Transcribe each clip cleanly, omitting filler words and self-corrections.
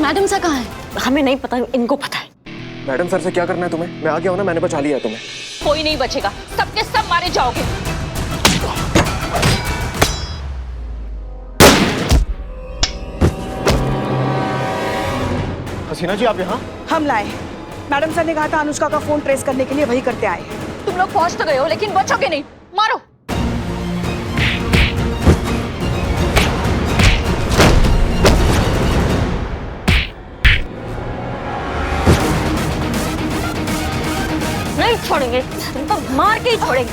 Madam sir कहाँ है? हमें नहीं पता, इनको पता है। मैडम सर से क्या करना है तुम्हें? मैं आ गया हूं ना, मैंने बचा लिया है तुम्हें। कोई नहीं बचेगा, सबके सब मारे जाओगे। हसीना जी आप यहाँ? हम लाए। मैडम सर ने कहा था अनुष्का का फोन ट्रेस करने के लिए वही करते आए। तुम लोग पहुंच तो गए हो लेकिन बचोगे नहीं, मारो। नहीं छोड़ेंगे, तुमको मार के ही छोड़ेंगे।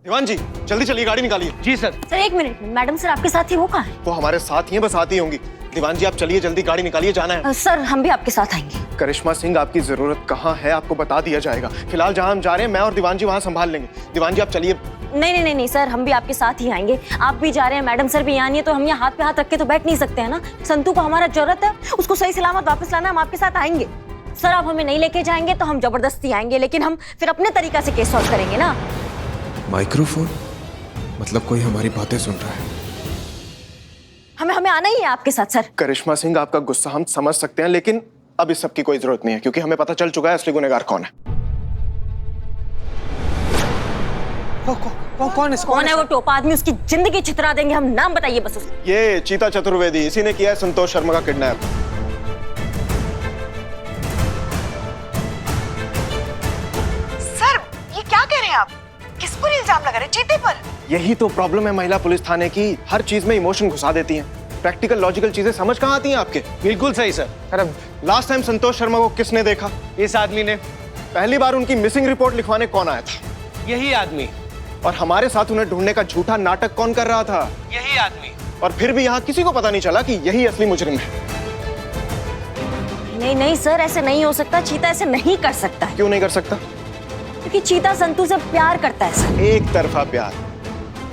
दीवान जी जल्दी चलिए, गाड़ी निकालिए। जी सर। सर एक मिनट, मैडम सर आपके साथ ही वो कहाँ है? वो हमारे साथ ही हैं, बस आती होंगी। दीवान जी आप चलिए, जल्दी गाड़ी निकालिए, जाना है। सर हम भी आपके साथ आएंगे। करिश्मा सिंह आपकी जरूरत कहाँ है आपको बता दिया जाएगा। फिलहाल जहाँ हम जा रहे हैं मैं और दीवान जी वहाँ संभाल लेंगे। दीवान जी आप चलिए। नहीं सर, हम भी आपके साथ ही आएंगे। आप भी जा रहे हैं, मैडम सर भी यहाँ नहीं है, तो हम यहाँ हाथ पे हाथ रख के तो बैठ नहीं सकते हैं ना। संतू को हमारा जरूरत है, उसको सही सलामत वापस लाना, हम आपके साथ आएंगे। सर आप हमें नहीं लेके जाएंगे तो हम जबरदस्ती आएंगे, लेकिन हम फिर अपने तरीका से केस सॉल्व करेंगे ना। माइक्रोफोन मतलब कोई हमारी बातें सुन रहा है। हमें आना ही है आपके साथ सर। करिश्मा सिंह आपका गुस्सा हम समझ सकते हैं, लेकिन अब इस सब की कोई जरूरत नहीं है क्योंकि हमें पता चल चुका है असली गुनहगार कौन है। कौन है वो टोपा आदमी? उसकी जिंदगी छितरा देंगे हम। नाम बताइए बस उसका। ये चीता चतुर्वेदी, इसी ने किया है संतोष शर्मा का किडनैप। सर ये क्या कह रहे हैं आप? किस पर इल्जाम लगा रहे? चीते पर? यही तो प्रॉब्लम है महिला पुलिस थाने की, हर चीज में इमोशन घुसा देती हैं। प्रैक्टिकल लॉजिकल चीजें समझ कहाँ आती हैं आपके? बिल्कुल सही सर। अरे लास्ट टाइम संतोष शर्मा को किसने देखा? इस आदमी ने। पहली बार उनकी मिसिंग रिपोर्ट लिखवाने कौन आया था? यही आदमी। और हमारे साथ उन्हें ढूंढने का झूठा नाटक कौन कर रहा था? यही आदमी। और फिर भी यहाँ किसी को पता नहीं चला कि यही असली मुजरिम है। नहीं सर, ऐसे नहीं हो सकता। चीता ऐसे नहीं कर सकता है। क्यों नहीं कर सकता? क्योंकि चीता संतू से प्यार करता है सर। एक तरफा प्यार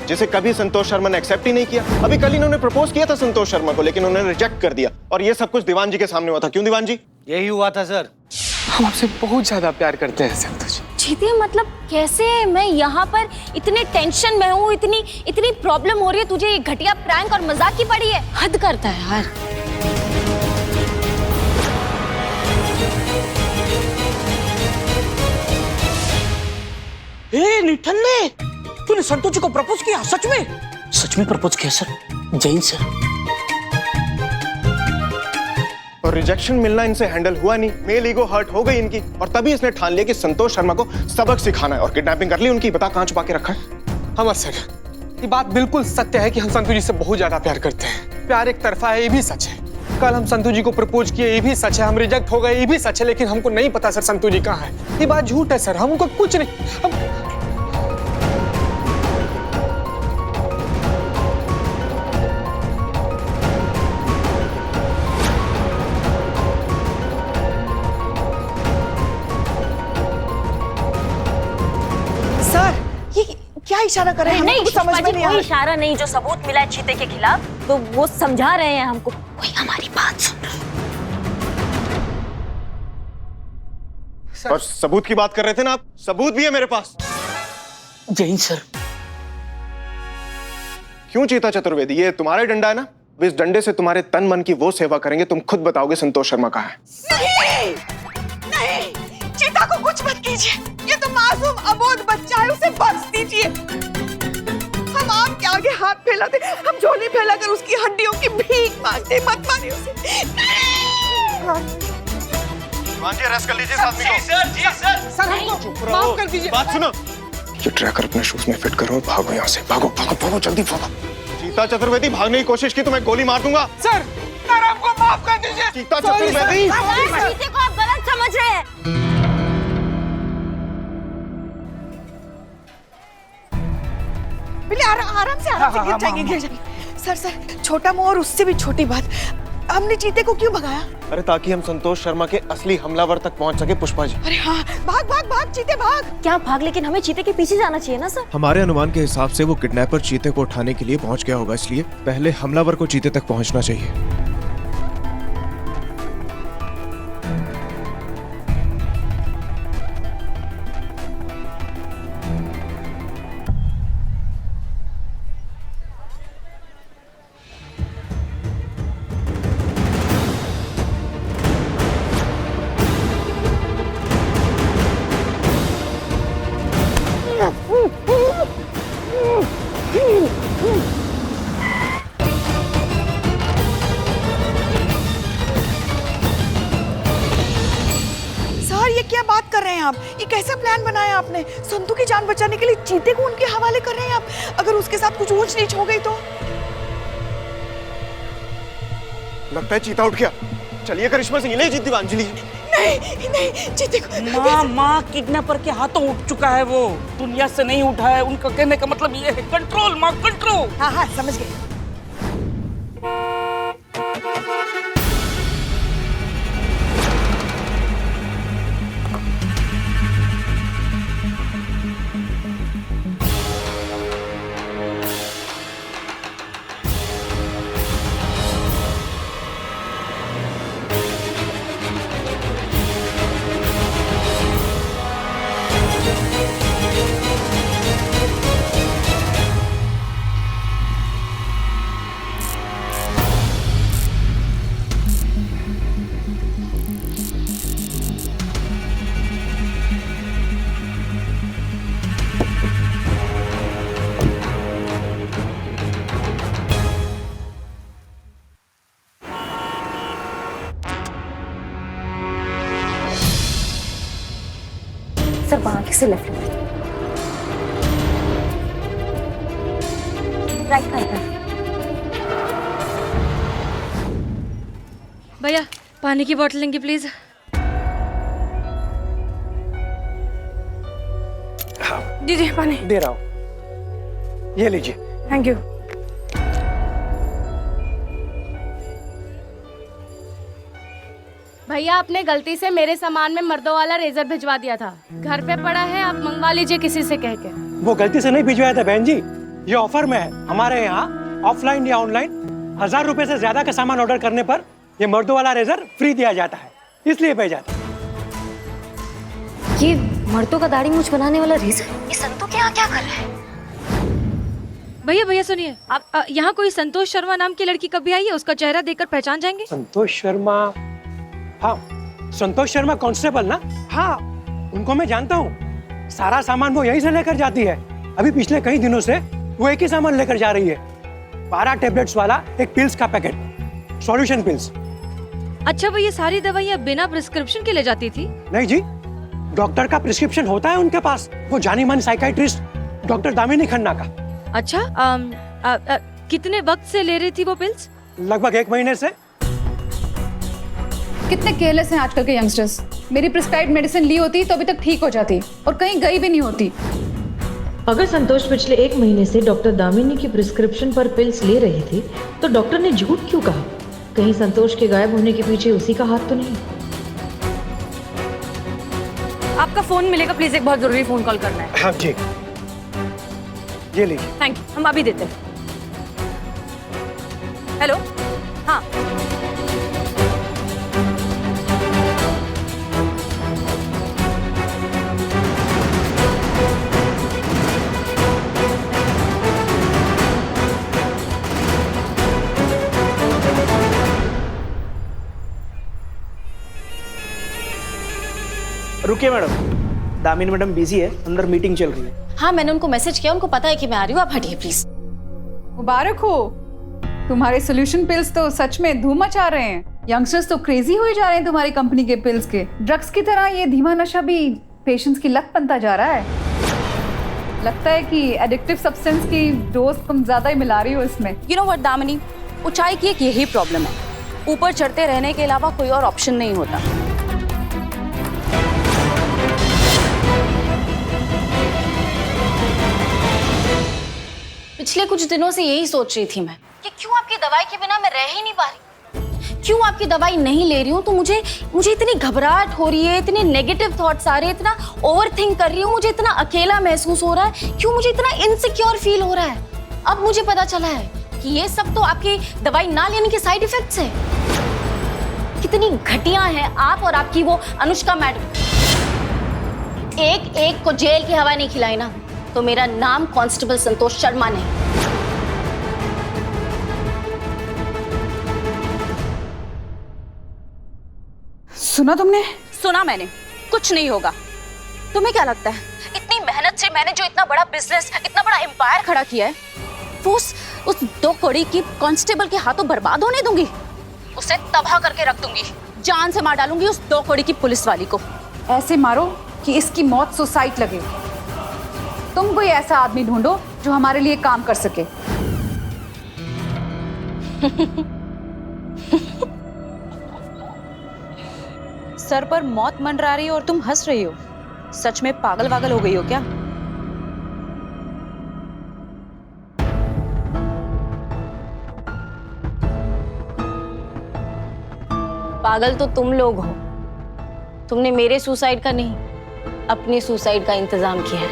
जिसे कभी संतोष शर्मा ने एक्सेप्ट ही नहीं किया। अभी कल इन्होंने प्रपोज किया था संतोष शर्मा को, लेकिन उन्होंने रिजेक्ट कर दिया। और ये सब कुछ दीवान जी के सामने हुआ था। क्यों दीवान जी? यही हुआ था सर। हम आपसे बहुत ज्यादा प्यार करते हैं संतोष। चीते मतलब कैसे? मैं यहाँ पर इतने टेंशन में हूँ, इतनी प्रॉब्लम हो रही है, तुझे ये घटिया प्रैंक और मजाक की पड़ी है। हद करता है यार। निठल्ले, तूने संतोष जी को प्रपोज किया? सच में? सच में प्रपोज किया सर? जैन सर। और रिजेक्शन मिलना इनसे हैंडल हुआ नहीं। मेल ईगो हर्ट हो गई इनकी, और तभी इसने ठान लिया कि संतोष शर्मा को सबक सिखाना है और किडनैपिंग कर ली उनकी। बता कहाँ छुपा के रखा है? अमर सर, ये बात बिल्कुल सत्य है कि हम संतोष जी से बहुत ज्यादा प्यार करते हैं। प्यार एक तरफा है, ये भी सच है। कल हम संतोष जी को प्रपोज किए, ये भी सच है। हम रिजेक्ट हो गए, ये भी सच है। लेकिन हमको नहीं पता सर संतोष जी कहाँ है। ये बात झूठ है सर, हमको कुछ नहीं। सर ये क्या इशारा कर रहे हैं? नहीं हमको समझ में नहीं आ कोई रहा। इशारा नहीं। जो सबूत मिला है चीते के खिलाफ, तो वो समझा रहे हैं हमको। कोई हमारी बात सुन रहा है। और सबूत की बात कर रहे थे ना आप? सबूत भी है मेरे पास। जैन सर। क्यों चीता चतुर्वेदी, ये तुम्हारा डंडा है ना? इस डंडे से तुम्हारे तन मन की वो सेवा करेंगे, तुम खुद बताओगे संतोष शर्मा कहाँ है। नहीं नहीं, चीता को कुछ मत कीजिए। ये तो मासूम अबोध बच्चा है, उसे बख्श दीजिए। हम आपके आगे हाथ फैलाते, हम झोली फैलाकर उसकी हड्डियों की भीख मांगते। मत मारिए उसे। जी अरेस्ट कर लीजिए इस आदमी को। जी सर। सर हमको माफ कर दीजिए। बात सुनो, ये ट्रैकर अपने शूज में फिट करो और भागो यहाँ से। भागो भागो भागो, जल्दी भागो। चीता चतुर्वेदी भागने की कोशिश की तो मैं गोली मार दूंगा। सर हमको माफ कर दीजिए। चीता चतुर्वेदी, चीते को आप गलत समझ रहे हैं। आराम से गिर जाएंगे। सर छोटा मुंह और उससे भी छोटी बात। हमने चीते को क्यों भगाया? अरे ताकि हम संतोष शर्मा के असली हमलावर तक पहुंच सके पुष्पा जी। अरे हाँ, भाग भाग भाग चीते भाग। क्या भाग, लेकिन हमें चीते के पीछे जाना चाहिए ना सर। हमारे अनुमान के हिसाब से वो किडनैपर चीते को उठाने के लिए पहुंच गया होगा, इसलिए पहले हमलावर को चीते तक पहुंचना चाहिए। सर ये क्या बात कर रहे हैं आप? ये कैसा प्लान बनाया आपने? संतू की जान बचाने के लिए चीते को उनके हवाले कर रहे हैं आप? अगर उसके साथ कुछ ऊंच नीच हो गई तो? लगता है चीता उठ गया। चलिए करिश्मा सिंह, ले जीत दीवांजलि। नहीं नहीं, चीते को माँ किडनैपर के हाथों उठ चुका है वो, दुनिया से नहीं उठा है। उनका कहने का मतलब ये है कंट्रोल माँ, कंट्रोल। हाँ हाँ समझ गए। सर वहां से लेफ्ट राइट राइट। भैया पानी की बोतल लेंगे प्लीज। दीजिए पानी। दे रहा हूँ, ये लीजिए। Thank you. भैया आपने गलती से मेरे सामान में मर्दों वाला रेजर भिजवा दिया था, घर पे पड़ा है, आप मंगवा लीजिए किसी से कह के। वो गलती से नहीं भिजवाया था बहन जी, ये ऑफर में है। हमारे यहाँ ऑफलाइन या ऑनलाइन 1000 रुपए से ज्यादा का सामान ऑर्डर करने पर ये मर्दों वाला रेजर फ्री दिया जाता है, इसलिए भेजा था। ये मर्दों का दाढ़ी मूछ बनाने वाला रेजर, ये संतू के यहाँ क्या कर रहा है? भैया भैया सुनिए, आप यहाँ कोई संतोष शर्मा नाम की लड़की कभी आई है? उसका चेहरा देखकर पहचान जाएंगे। संतोष शर्मा? हाँ, संतोष शर्मा कांस्टेबल ना? हाँ, उनको मैं जानता हूँ। सारा सामान वो यहीं से लेकर जाती है। अभी पिछले कई दिनों से वो एक ही सामान लेकर जा रही है, 12 टेबलेट्स वाला एक पिल्स का पैकेट, सॉल्यूशन पिल्स। अच्छा, वो ये सारी दवाइयाँ बिना प्रिस्क्रिप्शन के ले जाती थी? नहीं जी, डॉक्टर का प्रिस्क्रिप्शन होता है उनके पास, वो जानी मानी साइकाइट्रिस्ट डॉक्टर दामिनी खन्ना का। अच्छा, कितने वक्त से ले रही थी वो पिल्स? लगभग 1 महीने से। कितने केयरलेस हैं आजकल के यंगस्टर्स। मेरी प्रिस्क्राइब्ड मेडिसिन ली होती तो अभी तक ठीक हो जाती और कहीं गई भी नहीं होती। अगर संतोष पिछले 1 महीने से डॉक्टर दामिनी की प्रिस्क्रिप्शन पर पिल्स ले रही थी तो डॉक्टर ने झूठ क्यों कहा? कहीं संतोष के गायब होने के पीछे उसी का हाथ तो नहीं? आपका फोन मिलेगा प्लीज, एक बहुत जरूरी फोन कॉल करना है। हाँ जी, ये लीजिए। थैंक यू, हम अभी देते हैं। हेलो, हाँ रुकिए मैडम, दामिनी मैडम बिजी है, अंदर मीटिंग चल रही है। हाँ मैंने उनको मैसेज किया, उनको पता है कि मैं आ रही हूँ, आप हटिए प्लीज। मुबारक हो, तुम्हारे सोल्यूशन पिल्स तो सच में धूम मचा रहे हैं। यंगस्टर्स तो क्रेजी हुए जा रहे हैं तुम्हारी कंपनी के पिल्स के। ड्रग्स की तरह ये धीमा नशा भी पेशेंट्स की लत बनता जा रहा है। लगता है कि एडिक्टिव सब्सटेंस की डोज तुम ज्यादा ही मिला रही हो इसमें। यू नो व्हाट दामिनी, ऊंचाई की एक यही प्रॉब्लम है, ऊपर चढ़ते रहने के अलावा कोई और ऑप्शन नहीं होता। पिछले कुछ दिनों से यही सोच रही थी मैं कि क्यों आपकी दवाई के बिना मैं रह ही नहीं पा रही, क्यों आपकी दवाई नहीं ले रही हूँ तो मुझे मुझे इतनी घबराहट हो रही है, इतने नेगेटिव थॉट्स आ रहे हैं, इतना ओवरथिंक कर रही हूँ, मुझे इतना अकेला महसूस हो रहा है, क्यों मुझे इतना इनसिक्योर फील हो रहा है। अब मुझे पता चला है कि ये सब तो आपकी दवाई ना लेने के साइड इफेक्ट्स है। कितनी घटिया है आप और आपकी वो अनुष्का मैडम। एक एक को जेल की हवा नहीं खिलाई ना तो मेरा नाम कांस्टेबल संतोष शर्मा नहीं। सुना तुमने? सुना मैंने, कुछ नहीं होगा। तुम्हें क्या लगता है इतनी मेहनत से मैंने जो इतना बड़ा बिजनेस, इतना बड़ा एम्पायर खड़ा किया है, वो उस 2 कौड़ी की कांस्टेबल के हाथों बर्बाद होने दूंगी? उसे तबाह करके रख दूंगी, जान से मार डालूंगी उस 2 कौड़ी की पुलिस वाली को। ऐसे मारो कि इसकी मौत सुसाइड लगे। तुम कोई ऐसा आदमी ढूंढो जो हमारे लिए काम कर सके। सर पर मौत मंडरा रही हो और तुम हंस रही हो। सच में पागल वागल हो गई हो क्या? पागल तो तुम लोग हो। तुमने मेरे सुसाइड का नहीं, अपने सुसाइड का इंतजाम किया है।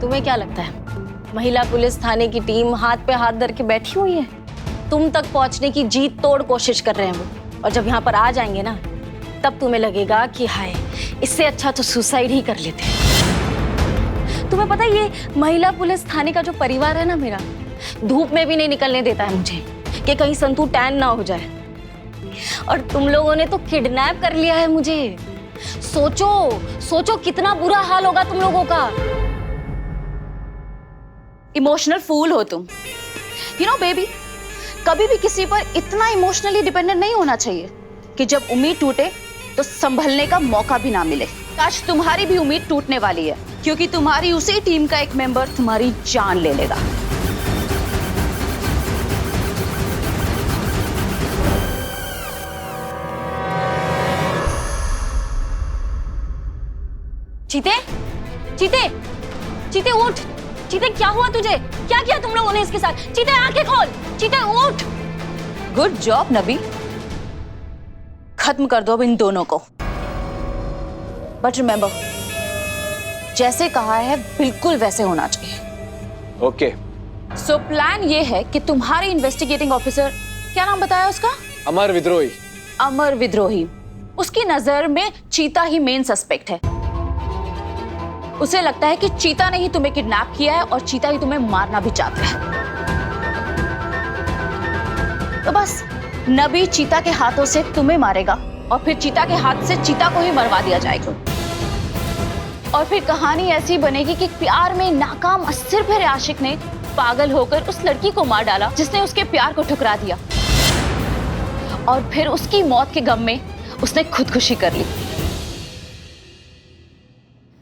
तुम्हें क्या लगता है महिला पुलिस थाने की टीम हाथ पे हाथ धर के बैठी हुई है? तुम तक पहुंचने की जी तोड़ कोशिश कर रहे हैं वो, और जब यहाँ पर आ जाएंगे ना तब तुम्हें लगेगा कि हाय, इससे अच्छा तो सुसाइड ही कर लेते। तुम्हें पता है ये महिला पुलिस थाने का जो परिवार है ना मेरा, धूप में भी नहीं निकलने देता है मुझे कि कहीं संतू टैन ना हो जाए। और तुम लोगों ने तो किडनैप कर लिया है मुझे। सोचो सोचो कितना बुरा हाल होगा तुम लोगों का। इमोशनल फूल हो तुम। यू नो बेबी, कभी भी किसी पर इतना इमोशनली डिपेंडेंट नहीं होना चाहिए कि जब उम्मीद टूटे तो संभलने का मौका भी ना मिले। आज तुम्हारी भी उम्मीद टूटने वाली है, क्योंकि तुम्हारी उसी टीम का एक मेंबर तुम्हारी जान ले लेगा। चीते, चीते, चीते उठ। चीते क्या हुआ तुझे? क्या किया तुम लोगों ने इसके साथ? चीते आंखें खोल, चीते उठ। गुड जॉब नबी, खत्म कर दो अब इन दोनों को। बट रिमेंबर, जैसे कहा है बिल्कुल वैसे होना चाहिए। ओके। सो प्लान ये है कि तुम्हारे इन्वेस्टिगेटिंग ऑफिसर, क्या नाम बताया उसका? अमर विद्रोही। अमर विद्रोही, उसकी नजर में चीता ही मेन सस्पेक्ट है। उसे लगता है कि चीता ने ही तुम्हें किडनैप किया है और चीता ही तुम्हें मारना भी चाहता है। तो बस नबी चीता के हाथों से तुम्हें मारेगा और फिर चीता के हाथ से चीता को ही मरवा दिया जाएगा। और फिर कहानी ऐसी बनेगी कि प्यार में नाकाम अस्थिर भरे आशिक ने पागल होकर उस लड़की को मार डाला जिसने उसके प्यार को ठुकरा दिया, और फिर उसकी मौत के गम में उसने खुदकुशी कर ली।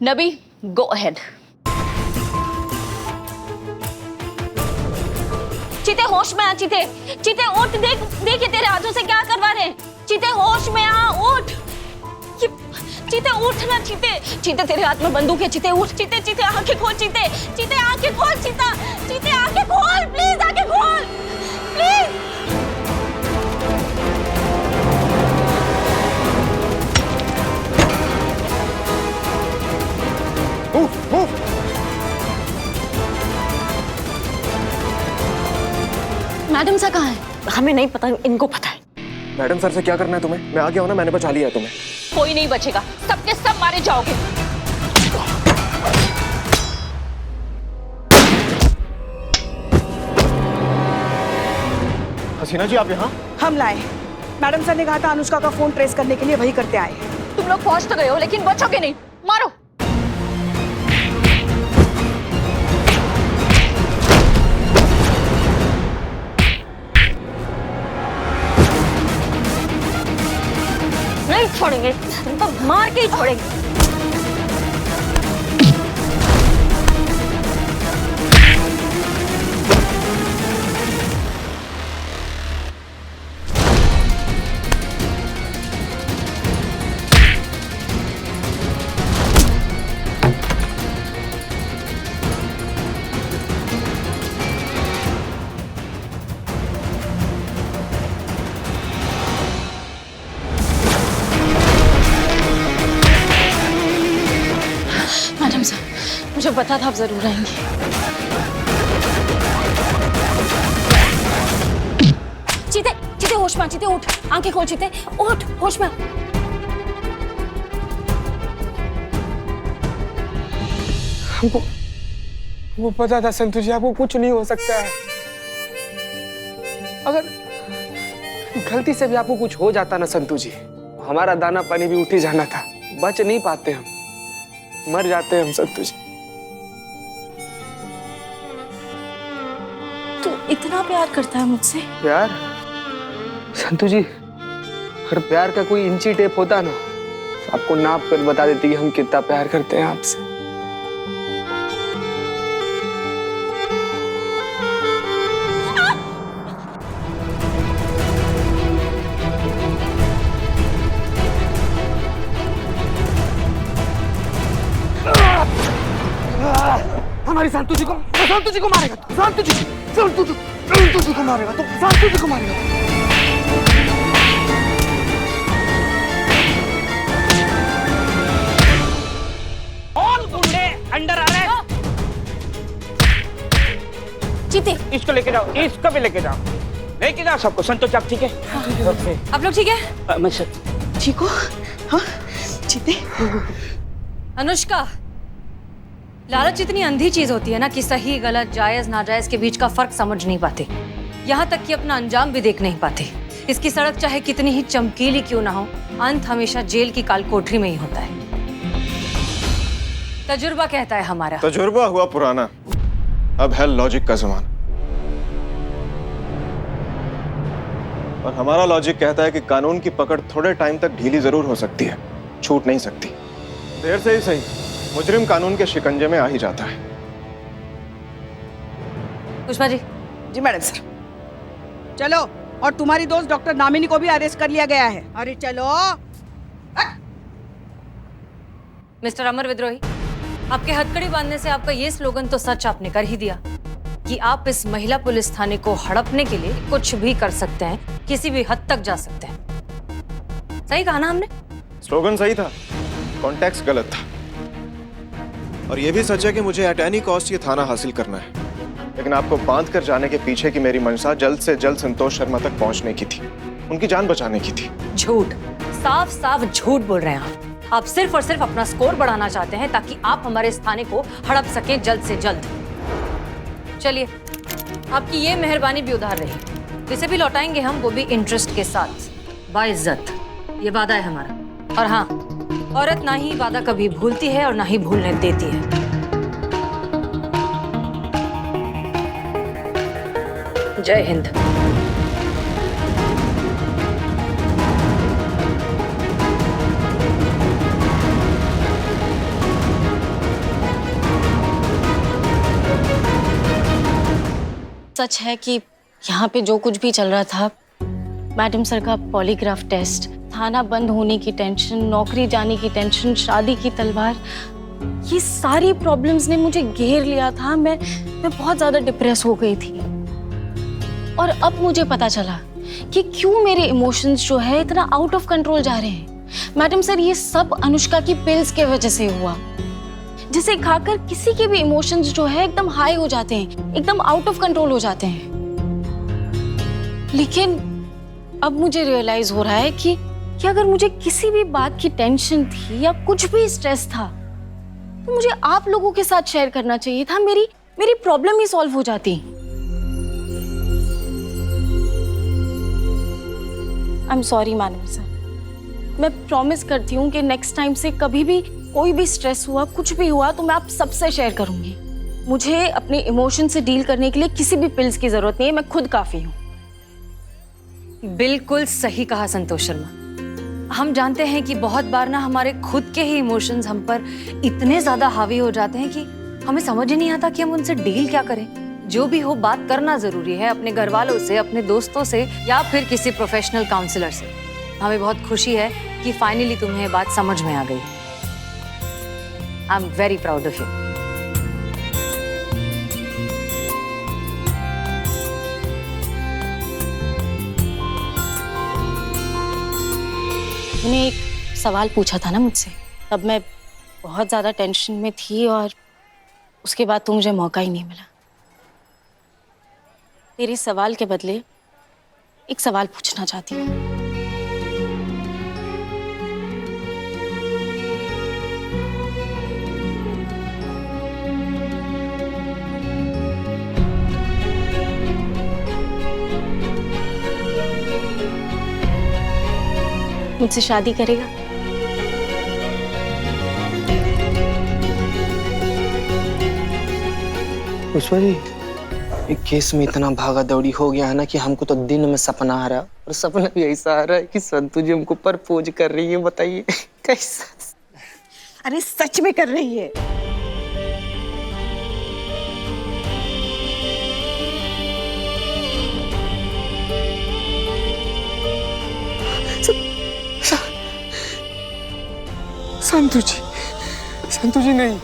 नबी, गो अहेड। चीते होश में आ। चीते, चीते उठ। देख देख ये तेरे हाथों से क्या करवा रहे हैं। चीते होश में आ, उठ। चीते उठ ना। चीते, चीते तेरे हाथ में बंदूक है। चीते उठ। चीते, चीते आंखें खोल। चीते, चीते आंखें खोल। चीता, चीते आंखें खोल, प्लीज आंखें खोल, प्लीज। मैडम सा कहाँ है? हमें नहीं पता, इनको पता है। मैडम सर से क्या करना है तुम्हें? मैं आ गया हूं ना, मैंने बचा लिया है तुम्हें। कोई नहीं बचेगा, सबके सब मारे जाओगे। हसीना जी, आप यहाँ? हम लाए। मैडम सर ने कहा था अनुष्का का फोन ट्रेस करने के लिए वही करते आए। तुम लोग पहुंच तो गए हो लेकिन बचोगे नहीं। मारो। नहीं छोड़ेंगे, तुमको मार के ही छोड़ेंगे। मुझे पता था आप जरूर आएंगे। चीते, चीते होश में, चीते उठ, आंखें खोल, चीते उठ, होश में। हमको वो पता था संतु जी, आपको कुछ नहीं हो सकता है। अगर गलती से भी आपको कुछ हो जाता ना संतु जी, हमारा दाना पानी भी उठ ही जाना था। बच नहीं पाते हम, मर जाते हम संतु जी। तू इतना प्यार करता है मुझसे? प्यार संतु जी, अगर प्यार का कोई इंची टेप होता ना तो आपको नाप कर बता देती कि हम कितना प्यार करते हैं आपसे। हमारी संतु जी को मारेगा तू, संतु जी को मारेगा तू, संतु जी को मारेगा। और गुंडे अंदर आ रहे हैं। चीते, इसको लेके जाओ, इसको भी लेके जाओ सबको। संतोष आप ठीक है? आप लोग ठीक है? मैं सर ठीक हो? हाँ चीते। अनुष्का, लालच इतनी अंधी चीज होती है ना कि सही गलत जायज नाजायज के बीच का फर्क समझ नहीं पाते, यहाँ तक कि अपना अंजाम भी देख नहीं पाते। इसकी सड़क चाहे कितनी ही चमकीली क्यों ना हो, अंत हमेशा जेल की काल कोठरी में ही होता है। तजुर्बा कहता है हमारा। तजुर्बा हुआ पुराना, अब है लॉजिक का जमाना। और हमारा लॉजिक कहता है कि कानून की पकड़ थोड़े टाइम तक ढीली जरूर हो सकती है, छूट नहीं सकती। देर से ही सही मुजरिम कानून के शिकंजे में आ ही जाता है। पुष्पा जी। जी मैडम सर। चलो, और तुम्हारी दोस्त डॉक्टर दामिनी को भी अरेस्ट कर लिया गया है। अरे चलो। मिस्टर अमर विद्रोही, आपके हथकड़ी बांधने से आपका ये स्लोगन तो सच आपने कर ही दिया कि आप इस महिला पुलिस थाने को हड़पने के लिए कुछ भी कर सकते हैं, किसी भी हद तक जा सकते हैं। सही कहा ना हमने? स्लोगन सही था, कॉन्टेक्स्ट गलत था। और ये भी सच है कि मुझे एट एनी कॉस्ट ये थाना हासिल करना है, लेकिन आपको बांध कर जाने के पीछे की मेरी मंशा जल्द से जल्द संतोष शर्मा तक पहुंचने की थी, उनकी जान बचाने की थी। झूठ, साफ साफ झूठ बोल रहे हैं आप सिर्फ और सिर्फ अपना स्कोर बढ़ाना चाहते हैं ताकि आप हमारे इस थाने को हड़प सकें जल्द से जल्द। चलिए, आपकी ये मेहरबानी भी उधार रही, जिसे भी लौटाएंगे हम, वो भी इंटरेस्ट के साथ, बाइज्जत। ये वादा है हमारा। और हाँ, औरत ना ही वादा कभी भूलती है और ना ही भूलने देती है। जय हिंद। सच है कि यहाँ पे जो कुछ भी चल रहा था, मैडम सर का पॉलीग्राफ टेस्ट, थाना बंद होने की टेंशन, नौकरी जाने की टेंशन, शादी की तलवार, ये सारी प्रॉब्लम्स ने मुझे घेर लिया था। मैं बहुत ज्यादा डिप्रेस हो गई थी। और अब मुझे पता चला कि क्यों मेरे इमोशंस जो है इतना आउट ऑफ कंट्रोल जा रहे हैं। मैडम सर, ये सब अनुष्का की पिल्स के वजह से हुआ, जिसे खाकर किसी के भी इमोशंस जो है एकदम हाई हो जाते हैं, एकदम आउट ऑफ कंट्रोल हो जाते हैं। लेकिन अब मुझे रियलाइज हो रहा है कि अगर मुझे किसी भी बात की टेंशन थी या कुछ भी स्ट्रेस था, तो मुझे आप लोगों के साथ शेयर करना चाहिए था। मेरी प्रॉब्लम ही सॉल्व हो जाती। I am sorry madam sir. मैं प्रॉमिस करती हूँ कि नेक्स्ट टाइम से कभी भी कोई भी स्ट्रेस हुआ, कुछ भी हुआ, तो मैं आप सबसे शेयर करूंगी। मुझे अपने इमोशन से डील करने के लिए किसी भी पिल्स की जरूरत नहीं है, मैं खुद काफी हूँ। बिल्कुल सही कहा संतोष शर्मा। हम जानते हैं कि बहुत बार ना हमारे खुद के ही इमोशंस हम पर इतने ज्यादा हावी हो जाते हैं कि हमें समझ ही नहीं आता कि हम उनसे डील क्या करें। जो भी हो, बात करना जरूरी है, अपने घर वालों से, अपने दोस्तों से, या फिर किसी प्रोफेशनल काउंसलर से। हमें बहुत खुशी है कि फाइनली तुम्हें बात समझ में आ गई। I am very proud of you. तूने एक सवाल पूछा था ना मुझसे, तब मैं बहुत ज़्यादा टेंशन में थी और उसके बाद तो मुझे मौका ही नहीं मिला। तेरे सवाल के बदले एक सवाल पूछना चाहती हूँ। मुझसे शादी करेगा? पुष्पा जी, एक केस में इतना भागा दौड़ी हो गया है ना कि हमको तो दिन में सपना आ रहा है, और सपना भी ऐसा आ रहा है कि संतू जी हमको प्रपोज कर रही है। बताइए कैसा? अरे सच में कर रही है। संतू जी नहीं,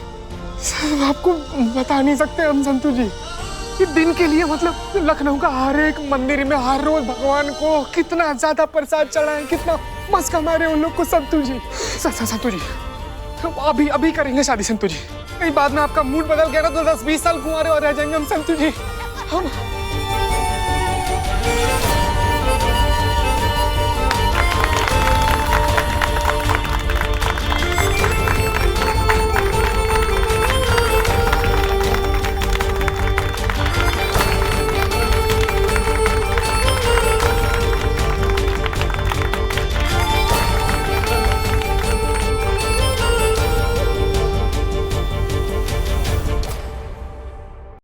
सर आपको बता नहीं सकते हम संतू जी। कि दिन के लिए मतलब लखनऊ का हर एक मंदिर में हर रोज भगवान को कितना ज्यादा प्रसाद चढ़ाएं, कितना मस्का मारे उन लोग को संतू जी। संतू जी हम अभी करेंगे शादी संतू जी। कई बाद में आपका मूड बदल गया ना तो 10-20 साल कुंवारे और रह जाएंगे हम संतू जी। हम